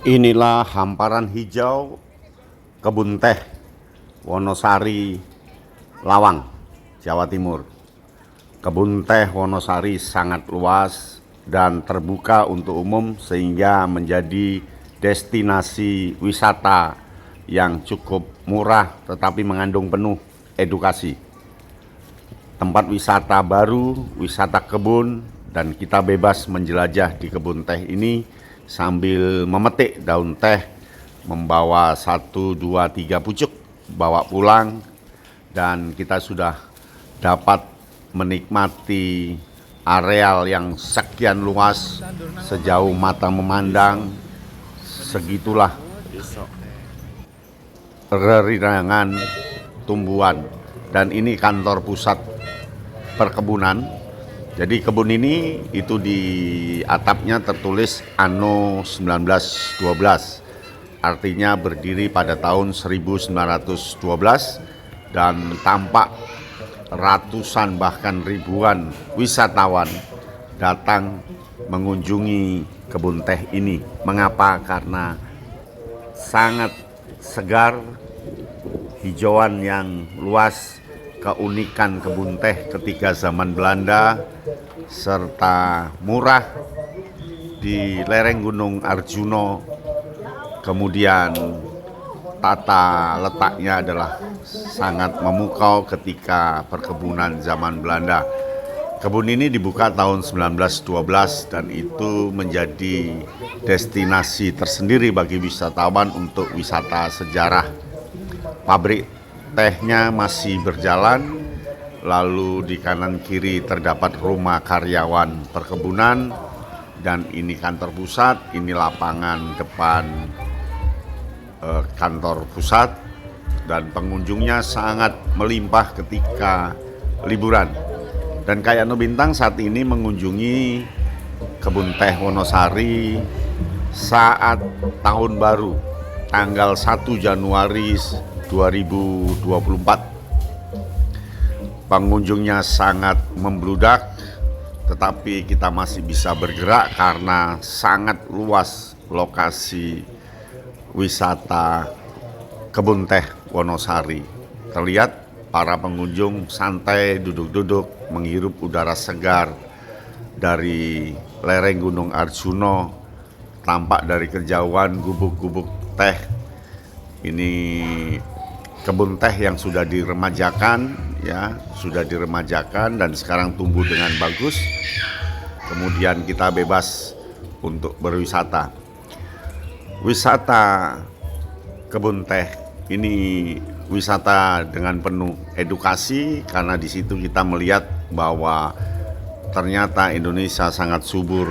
Inilah hamparan hijau kebun teh Wonosari, Lawang, Jawa Timur. Kebun teh Wonosari sangat luas dan terbuka untuk umum sehingga menjadi destinasi wisata yang cukup murah tetapi mengandung penuh edukasi. Tempat wisata baru, wisata kebun, dan kita bebas menjelajah di kebun teh ini sambil memetik daun teh, membawa 1, 2, 3 pucuk, bawa pulang, dan kita sudah dapat menikmati areal yang sekian luas sejauh mata memandang. Segitulah rerinangan tumbuhan, dan ini kantor pusat perkebunan. Jadi kebun ini itu di atapnya tertulis Anno 1912, artinya berdiri pada tahun 1912, dan tampak ratusan bahkan ribuan wisatawan datang mengunjungi kebun teh ini. Mengapa? Karena sangat segar, hijauan yang luas, keunikan kebun teh ketika zaman Belanda, serta murah di lereng Gunung Arjuno. Kemudian tata letaknya adalah sangat memukau ketika perkebunan zaman Belanda. Kebun ini dibuka tahun 1912 dan itu menjadi destinasi tersendiri bagi wisatawan untuk wisata sejarah. Pabrik tehnya masih berjalan, lalu di kanan kiri terdapat rumah karyawan perkebunan, dan ini kantor pusat, ini lapangan depan kantor pusat, dan pengunjungnya sangat melimpah ketika liburan. Dan Kayano Bintang saat ini mengunjungi kebun teh Wonosari saat tahun baru, tanggal 1 Januari 2024. Pengunjungnya sangat membludak, tetapi kita masih bisa bergerak karena sangat luas lokasi wisata kebun teh Wonosari. Terlihat para pengunjung santai duduk-duduk menghirup udara segar dari lereng Gunung Arjuno. Tampak dari kejauhan gubuk-gubuk teh. Ini kebun teh yang sudah diremajakan, ya, sudah diremajakan dan sekarang tumbuh dengan bagus. Kemudian kita bebas untuk berwisata. Wisata kebun teh ini wisata dengan penuh edukasi, karena di situ kita melihat bahwa ternyata Indonesia sangat subur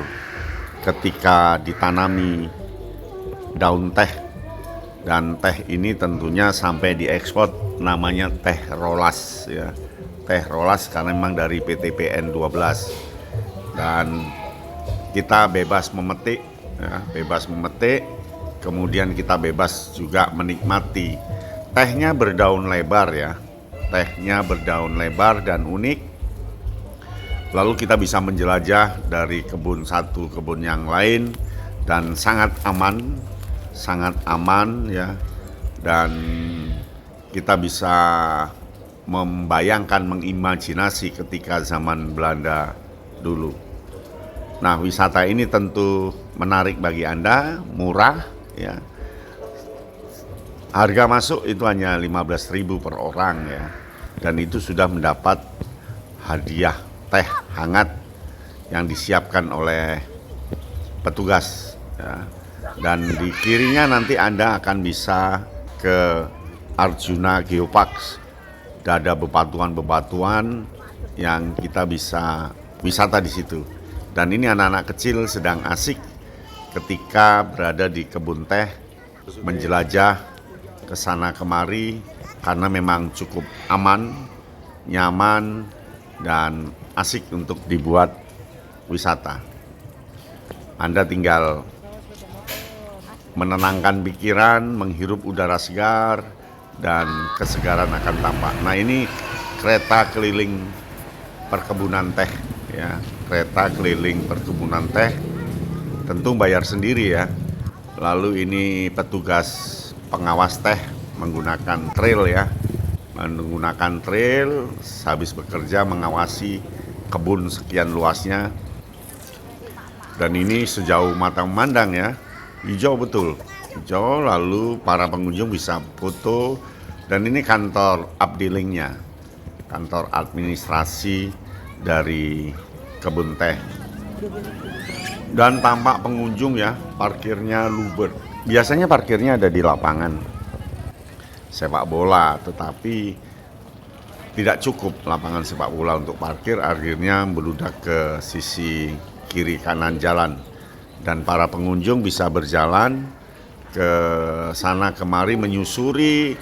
ketika ditanami daun teh. Dan teh ini tentunya sampai diekspor, namanya teh rolas, ya. Teh rolas karena memang dari PTPN 12. Dan kita bebas memetik, ya, bebas memetik, kemudian kita bebas juga menikmati. Tehnya berdaun lebar, ya. Tehnya berdaun lebar dan unik. Lalu kita bisa menjelajah dari kebun satu kebun yang lain, dan sangat aman, ya, dan kita bisa membayangkan, mengimajinasi ketika zaman Belanda dulu. Nah, wisata ini tentu menarik bagi Anda, murah, ya. Harga masuk itu hanya 15.000 per orang, ya, dan itu sudah mendapat hadiah teh hangat yang disiapkan oleh petugas, ya. Dan di kirinya nanti Anda akan bisa ke Arjuna Geopark. Ada bebatuan-bebatuan yang kita bisa wisata di situ. Dan ini anak-anak kecil sedang asik ketika berada di kebun teh, menjelajah ke sana kemari karena memang cukup aman, nyaman, dan asik untuk dibuat wisata. Anda tinggal menenangkan pikiran, menghirup udara segar, dan kesegaran akan tampak. Nah, ini kereta keliling perkebunan teh, ya. Kereta keliling perkebunan teh tentu bayar sendiri, ya. Lalu ini petugas pengawas teh menggunakan trail ya, menggunakan trail habis bekerja mengawasi kebun sekian luasnya. Dan ini sejauh mata memandang ya, hijau betul, hijau. Lalu para pengunjung bisa foto. Dan ini kantor updealingnya, kantor administrasi dari kebun teh. Dan tampak pengunjung ya, parkirnya luber. Biasanya parkirnya ada di lapangan sepak bola, tetapi tidak cukup lapangan sepak bola untuk parkir, akhirnya meludak ke sisi kiri kanan jalan. Dan para pengunjung bisa berjalan ke sana kemari menyusuri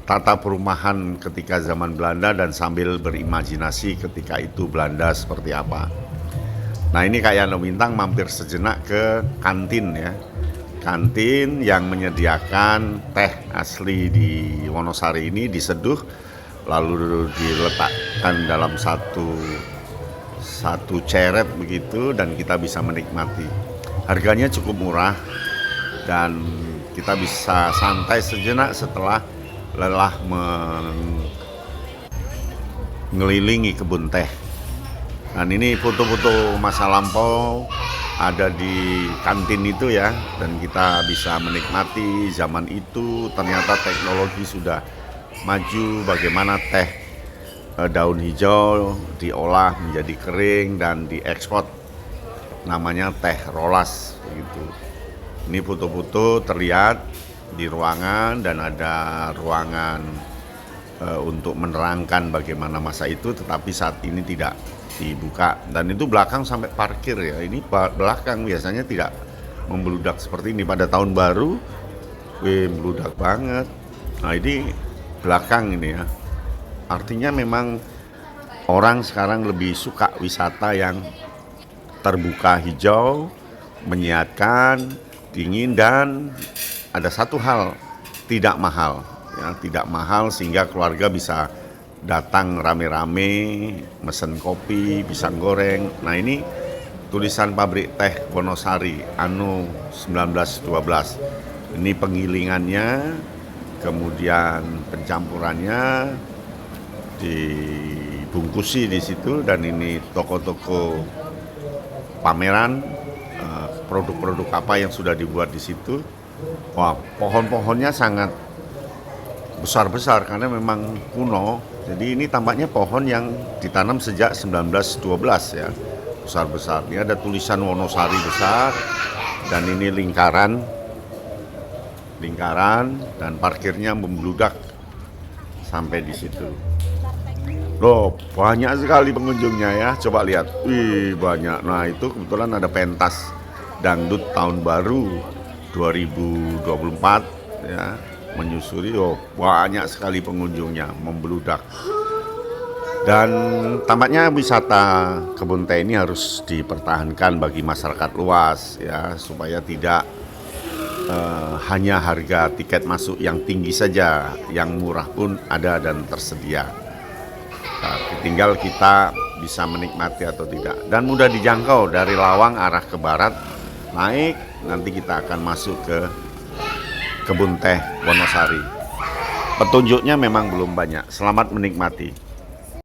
tata perumahan ketika zaman Belanda dan sambil berimajinasi ketika itu Belanda seperti apa. Nah ini kayak Yano Bintang mampir sejenak ke kantin ya. Kantin yang menyediakan teh asli di Wonosari ini diseduh lalu diletakkan dalam satu ceret begitu dan kita bisa menikmati. Harganya cukup murah dan kita bisa santai sejenak setelah lelah mengelilingi kebun teh. Dan ini foto-foto masa lampau ada di kantin itu ya, dan kita bisa menikmati zaman itu ternyata teknologi sudah maju, bagaimana teh daun hijau diolah menjadi kering dan diekspor, namanya teh rolas begitu. Ini foto-foto terlihat di ruangan dan ada ruangan untuk menerangkan bagaimana masa itu, tetapi saat ini tidak dibuka. Dan itu belakang sampai parkir ya, ini belakang biasanya tidak membludak seperti ini. Pada tahun baru meludak banget. Nah ini belakang ini ya, artinya memang orang sekarang lebih suka wisata yang terbuka hijau, menyehatkan, dingin, dan ada satu hal, tidak mahal ya, tidak mahal sehingga keluarga bisa datang rame-rame, mesen kopi, pisang goreng. Nah ini tulisan pabrik teh Wonosari Anno 1912. Ini penggilingannya, kemudian pencampurannya dibungkusi di situ, dan ini toko-toko pameran produk-produk apa yang sudah dibuat di situ. Wah, pohon-pohonnya sangat besar-besar karena memang kuno. Jadi ini tampaknya pohon yang ditanam sejak 1912 ya, besar-besar. Ini ada tulisan Wonosari besar, dan ini lingkaran dan parkirnya membludak sampai di situ. Loh, banyak sekali pengunjungnya ya. Coba lihat, wih banyak. Nah itu kebetulan ada pentas dangdut tahun baru 2024 ya, menyusuri. Oh banyak sekali pengunjungnya, membludak. Dan tampaknya wisata kebun teh ini harus dipertahankan bagi masyarakat luas ya, supaya tidak hanya harga tiket masuk yang tinggi saja, yang murah pun ada dan tersedia. Nah, tinggal kita bisa menikmati atau tidak, dan mudah dijangkau dari Lawang arah ke barat, naik nanti kita akan masuk ke kebun teh Wonosari. Petunjuknya memang belum banyak. Selamat menikmati.